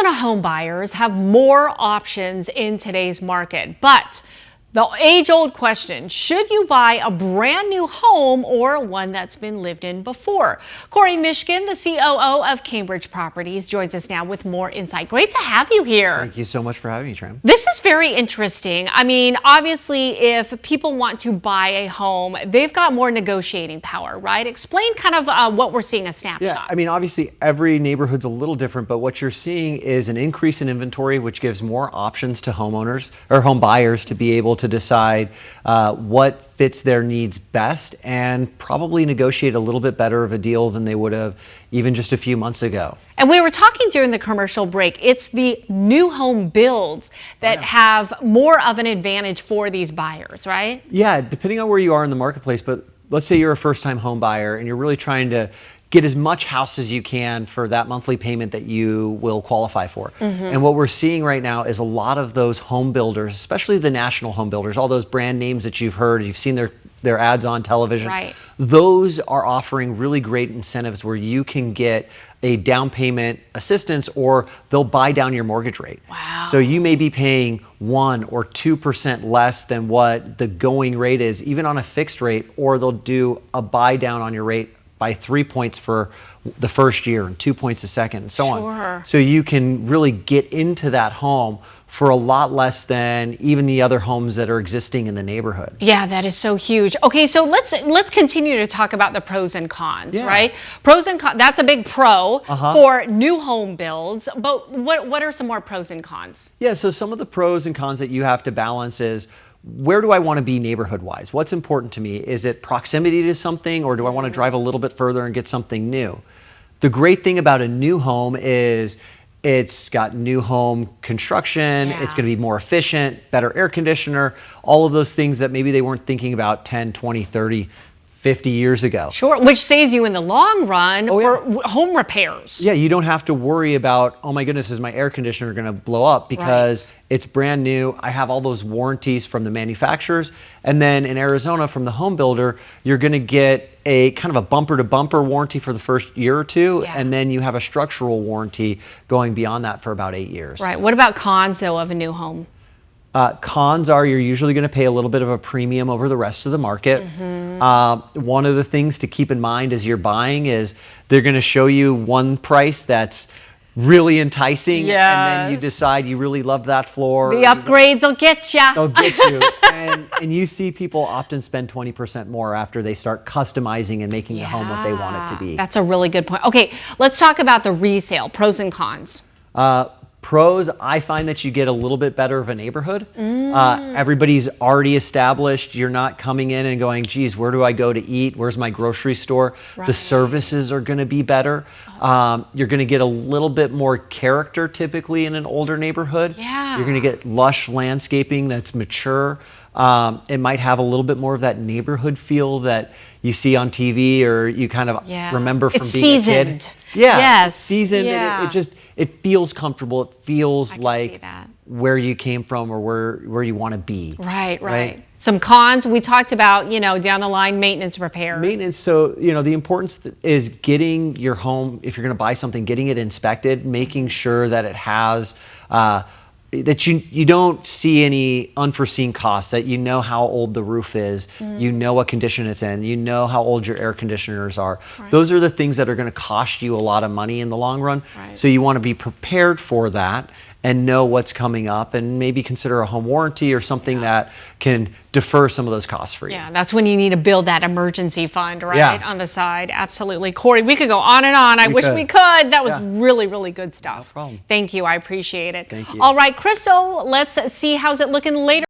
Home buyers have more options in today's market, but the age-old question, should you buy a brand new home or one that's been lived in before? Corey Mishkin, the COO of Cambridge Properties, joins us now with more insight. Great to have you here. Thank you so much for having me, Tram. This is very interesting. I mean, obviously, if people want to buy a home, they've got more negotiating power, right? Explain kind of what we're seeing a snapshot. Yeah, I mean, obviously, every neighborhood's a little different, but what you're seeing is an increase in inventory, which gives more options to homeowners or home buyers to be able to decide what fits their needs best and probably negotiate a little bit better of a deal than they would have even just a few months ago. And we were talking during the commercial break, it's the new home builds that have more of an advantage for these buyers, right? Yeah, depending on where you are in the marketplace, but let's say you're a first-time home buyer and you're really trying to get as much house as you can for that monthly payment that you will qualify for. And what we're seeing right now is a lot of those home builders, especially the national home builders, all those brand names that you've heard, you've seen their ads on television. Right. Those are offering really great incentives where you can get a down payment assistance or they'll buy down your mortgage rate. Wow. So you may be paying 1 or 2% less than what the going rate is, even on a fixed rate, or they'll do a buy down on your rate by 3 points for the first year and 2 points the second and so on. So you can really get into that home for a lot less than even the other homes that are existing in the neighborhood. Yeah, that is so huge. Okay, so let's continue to talk about the pros and cons, right? Pros and cons, that's a big pro for new home builds, but what are some more pros and cons? Yeah, so some of the pros and cons that you have to balance is, where do I want to be neighborhood-wise? What's important to me? Is it proximity to something, or do I want to drive a little bit further and get something new? The great thing about a new home is it's got new home construction, it's going to be more efficient, better air conditioner, all of those things that maybe they weren't thinking about 10, 20, 30, 50 years ago. Sure, which saves you in the long run for home repairs. Yeah, you don't have to worry about, oh my goodness, is my air conditioner going to blow up, because it's brand new. I have all those warranties from the manufacturers. And then in Arizona, from the home builder, you're going to get a kind of a bumper-to-bumper warranty for the first year or two, and then you have a structural warranty going beyond that for about 8 years. Right. What about cons, though, of a new home? Cons are you're usually going to pay a little bit of a premium over the rest of the market. One of the things to keep in mind as you're buying is they're going to show you one price that's really enticing, and then you decide you really love that floor. The upgrades will get you. They'll get you. And you see people often spend 20% more after they start customizing and making the home what they want it to be. That's a really good point. Okay, let's talk about the resale, pros and cons. Pros, I find that you get a little bit better of a neighborhood. Everybody's already established. You're not coming in and going, geez, where do I go to eat? Where's my grocery store? The services are going to be better. You're going to get a little bit more character typically in an older neighborhood. You're going to get lush landscaping that's mature. It might have a little bit more of that neighborhood feel that you see on TV or you kind of remember from being a kid. It's seasoned. And it feels comfortable. It feels like where you came from or where you want to be. Right. Some cons we talked about, down the line, maintenance repairs. Maintenance. So, the importance is getting your home, if you're going to buy something, getting it inspected, making sure that it has, that you don't see any unforeseen costs, that you know how old the roof is, you know what condition it's in, you know how old your air conditioners are. Those are the things that are going to cost you a lot of money in the long run. So you want to be prepared for that and know what's coming up, and maybe consider a home warranty or something that can defer some of those costs for you. Yeah, that's when you need to build that emergency fund, right, on the side. Absolutely. Corey, we could go on and on. I wish we could. That was really, really good stuff. No problem. Thank you. I appreciate it. Thank you. All right, Crystal, let's see how's it looking later.